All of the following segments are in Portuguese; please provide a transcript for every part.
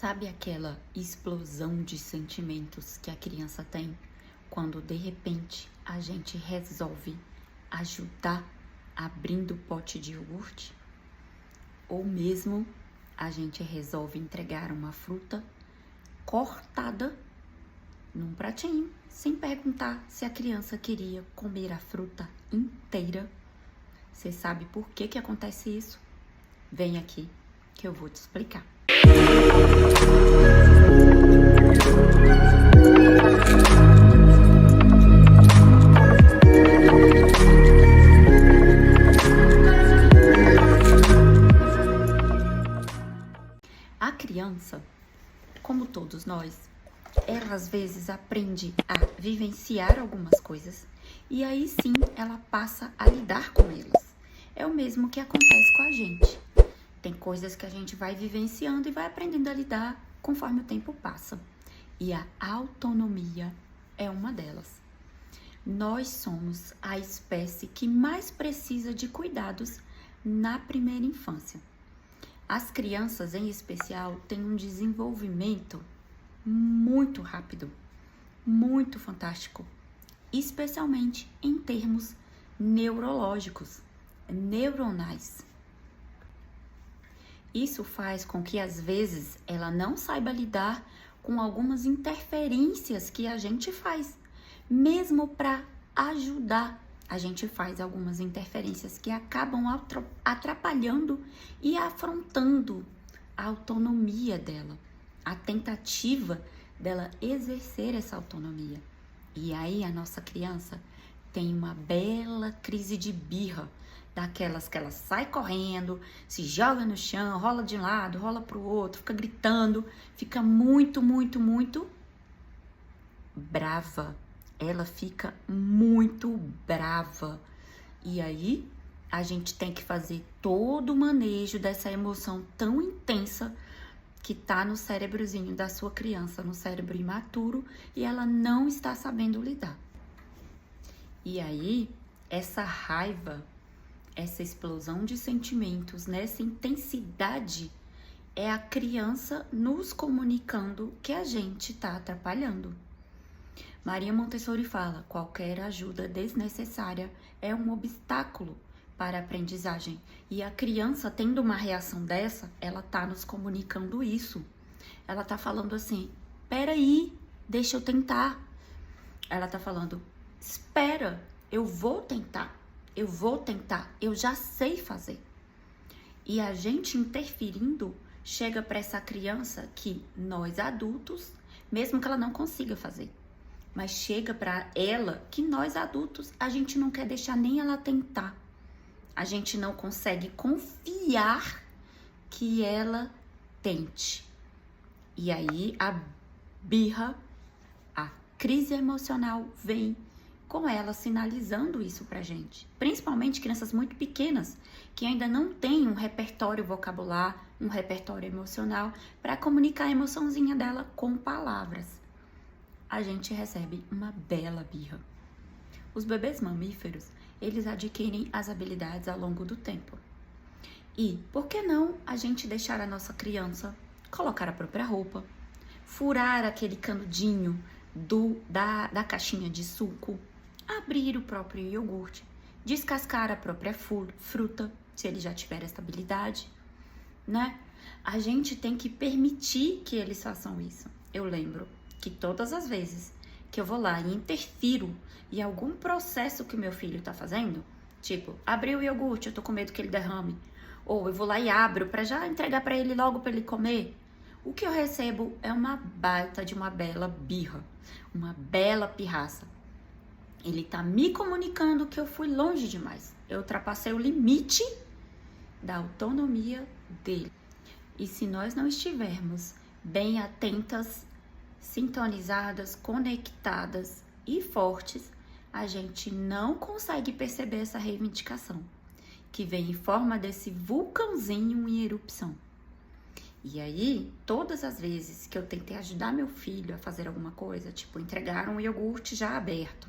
Sabe aquela explosão de sentimentos que a criança tem quando de repente a gente resolve ajudar abrindo o pote de iogurte? Ou mesmo a gente resolve entregar uma fruta cortada num pratinho, sem perguntar se a criança queria comer a fruta inteira. Você sabe por que acontece isso? Vem aqui que eu vou te explicar. A criança, como todos nós, ela às vezes aprende a vivenciar algumas coisas e aí sim ela passa a lidar com elas. É o mesmo que acontece com a gente. Tem coisas que a gente vai vivenciando e vai aprendendo a lidar conforme o tempo passa. E a autonomia é uma delas. Nós somos a espécie que mais precisa de cuidados na primeira infância. As crianças, em especial, têm um desenvolvimento muito rápido, muito fantástico, especialmente em termos neurológicos, neuronais. Isso faz com que, às vezes, ela não saiba lidar com algumas interferências que a gente faz. Mesmo para ajudar, a gente faz algumas interferências que acabam atrapalhando e afrontando a autonomia dela, a tentativa dela exercer essa autonomia. E aí a nossa criança tem uma bela crise de birra, daquelas que ela sai correndo, se joga no chão, rola de um lado, rola pro outro, fica gritando, fica muito brava. Ela fica muito brava. E aí a gente tem que fazer todo o manejo dessa emoção tão intensa que tá no cérebrozinho da sua criança, no cérebro imaturo, e ela não está sabendo lidar. E aí, essa raiva, essa explosão de sentimentos, nessa intensidade, é a criança nos comunicando que a gente tá atrapalhando. Maria Montessori fala: qualquer ajuda desnecessária é um obstáculo para a aprendizagem. E a criança, tendo uma reação dessa, ela tá nos comunicando isso. Ela tá falando assim: peraí, deixa eu tentar. Ela tá falando: espera, eu vou tentar, eu já sei fazer. E a gente interferindo chega para essa criança que nós adultos, mesmo que ela não consiga fazer, mas chega para ela que nós adultos, a gente não quer deixar nem ela tentar. A gente não consegue confiar que ela tente. E aí a birra, a crise emocional vem com ela sinalizando isso pra gente. Principalmente crianças muito pequenas, que ainda não têm um repertório vocabular, um repertório emocional para comunicar a emoçãozinha dela com palavras. A gente recebe uma bela birra. Os bebês mamíferos, eles adquirem as habilidades ao longo do tempo. E por que não a gente deixar a nossa criança colocar a própria roupa, furar aquele canudinho da caixinha de suco, abrir o próprio iogurte, descascar a própria fruta, se ele já tiver essa habilidade, né? A gente tem que permitir que eles façam isso. Eu lembro que todas as vezes que eu vou lá e interfiro em algum processo que o meu filho tá fazendo, tipo, abrir o iogurte, eu tô com medo que ele derrame, ou eu vou lá e abro pra já entregar pra ele logo pra ele comer, o que eu recebo é uma baita de uma bela birra, uma bela pirraça. Ele tá me comunicando que eu fui longe demais, eu ultrapassei o limite da autonomia dele. E se nós não estivermos bem atentas, sintonizadas, conectadas e fortes, a gente não consegue perceber essa reivindicação, que vem em forma desse vulcãozinho em erupção. E aí, todas as vezes que eu tentei ajudar meu filho a fazer alguma coisa, tipo entregar um iogurte já aberto,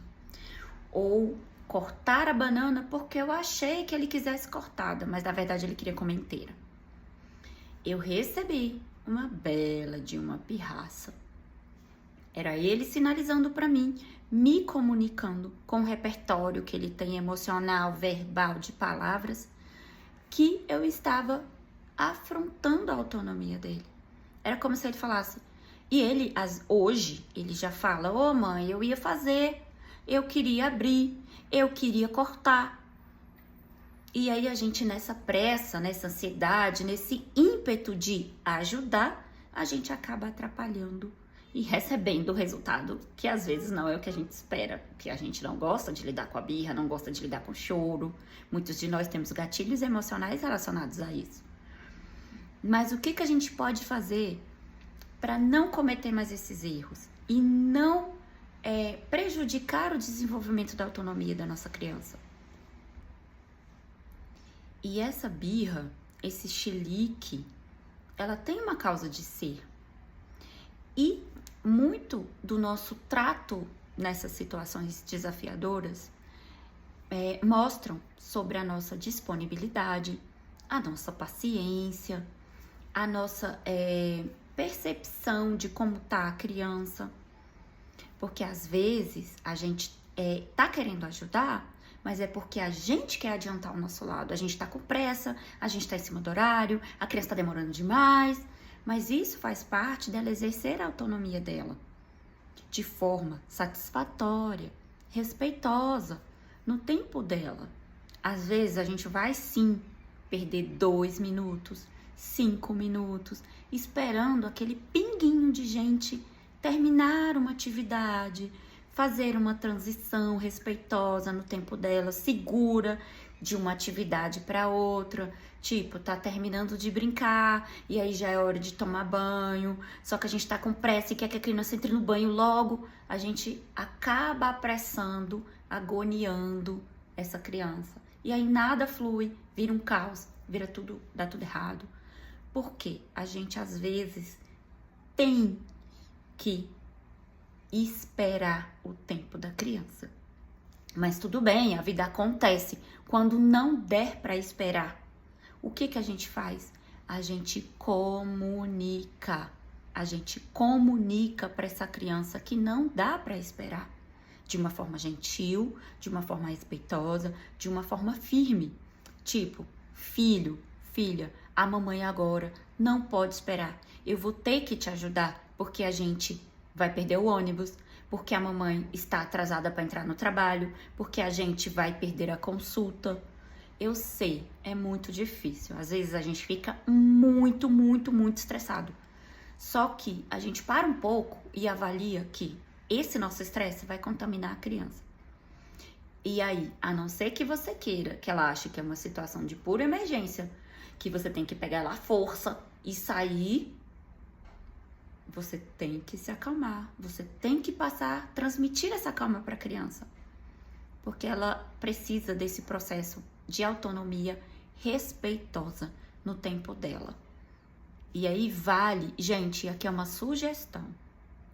ou cortar a banana porque eu achei que ele quisesse cortada, mas na verdade ele queria comer inteira. Eu recebi uma bela de uma pirraça. Era ele sinalizando para mim, me comunicando com o repertório que ele tem emocional, verbal, de palavras, que eu estava afrontando a autonomia dele. Era como se ele falasse, e ele, hoje, ele já fala, ô mãe, eu ia fazer, eu queria abrir, eu queria cortar. E aí a gente nessa pressa, nessa ansiedade, nesse ímpeto de ajudar, a gente acaba atrapalhando e recebendo o resultado que às vezes não é o que a gente espera, porque a gente não gosta de lidar com a birra, não gosta de lidar com o choro. Muitos de nós temos gatilhos emocionais relacionados a isso. Mas o que a gente pode fazer para não cometer mais esses erros e não prejudicar o desenvolvimento da autonomia da nossa criança? E essa birra, esse chilique, ela tem uma causa de ser. E muito do nosso trato nessas situações desafiadoras mostram sobre a nossa disponibilidade, a nossa paciência, a nossa percepção de como tá a criança. Porque às vezes a gente tá querendo ajudar, mas é porque a gente quer adiantar o nosso lado. A gente tá com pressa, a gente tá em cima do horário, a criança tá demorando demais. Mas isso faz parte dela exercer a autonomia dela de forma satisfatória, respeitosa, no tempo dela. Às vezes a gente vai sim perder 2 minutos, 5 minutos, esperando aquele pinguinho de gente terminar uma atividade, fazer uma transição respeitosa no tempo dela, segura, de uma atividade para outra. Tipo, tá terminando de brincar e aí já é hora de tomar banho, só que a gente tá com pressa e quer que a criança entre no banho logo, a gente acaba apressando, agoniando essa criança. E aí nada flui, vira um caos, dá tudo errado. Porque a gente às vezes tem que esperar o tempo da criança. Mas tudo bem, a vida acontece. Quando não der para esperar, o que a gente faz? A gente comunica. A gente comunica para essa criança que não dá para esperar. De uma forma gentil, de uma forma respeitosa, de uma forma firme. Tipo, filho, filha, a mamãe agora não pode esperar. Eu vou ter que te ajudar, porque a gente vai perder o ônibus, porque a mamãe está atrasada para entrar no trabalho, porque a gente vai perder a consulta. Eu sei, é muito difícil. Às vezes a gente fica muito, muito, muito estressado. Só que a gente para um pouco e avalia que esse nosso estresse vai contaminar a criança. E aí, a não ser que você queira, que ela ache que é uma situação de pura emergência, que você tem que pegar ela à força e sair, você tem que se acalmar. Você tem que transmitir essa calma para a criança. Porque ela precisa desse processo de autonomia respeitosa no tempo dela. E aí vale, gente, aqui é uma sugestão,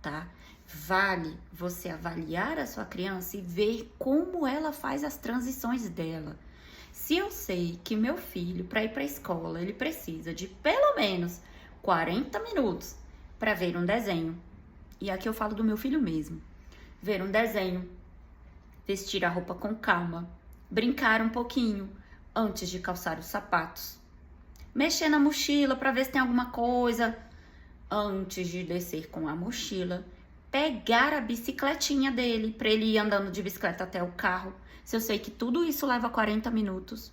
tá? Vale você avaliar a sua criança e ver como ela faz as transições dela. Se eu sei que meu filho, para ir para a escola, ele precisa de pelo menos 40 minutos para ver um desenho, e aqui eu falo do meu filho mesmo, ver um desenho, vestir a roupa com calma, brincar um pouquinho antes de calçar os sapatos, mexer na mochila para ver se tem alguma coisa antes de descer com a mochila, pegar a bicicletinha dele para ele ir andando de bicicleta até o carro. Se eu sei que tudo isso leva 40 minutos,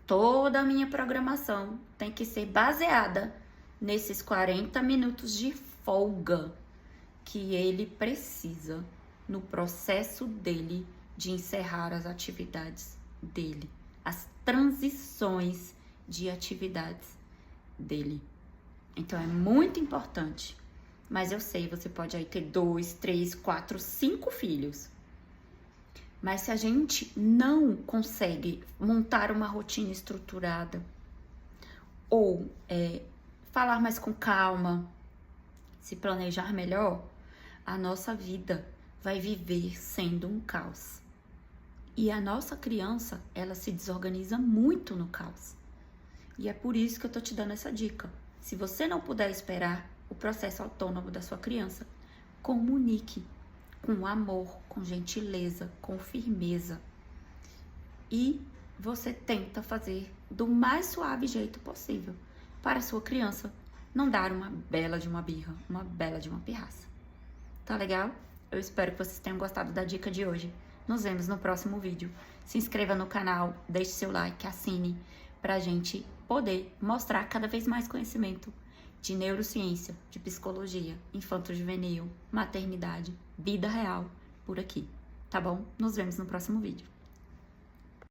toda a minha programação tem que ser baseada nesses 40 minutos de folga que ele precisa no processo dele de encerrar as atividades dele, as transições de atividades dele. Então é muito importante. Mas eu sei, você pode aí ter 2, 3, 4, 5 filhos. Mas se a gente não consegue montar uma rotina estruturada ou falar mais com calma, se planejar melhor, a nossa vida vai viver sendo um caos. E a nossa criança, ela se desorganiza muito no caos. E é por isso que eu tô te dando essa dica. Se você não puder esperar o processo autônomo da sua criança, comunique com amor, com gentileza, com firmeza. E você tenta fazer do mais suave jeito possível para a sua criança não dar uma bela de uma birra, uma bela de uma pirraça. Tá legal? Eu espero que vocês tenham gostado da dica de hoje. Nos vemos no próximo vídeo. Se inscreva no canal, deixe seu like, assine, pra gente poder mostrar cada vez mais conhecimento de neurociência, de psicologia, infanto-juvenil, maternidade, vida real por aqui. Tá bom? Nos vemos no próximo vídeo.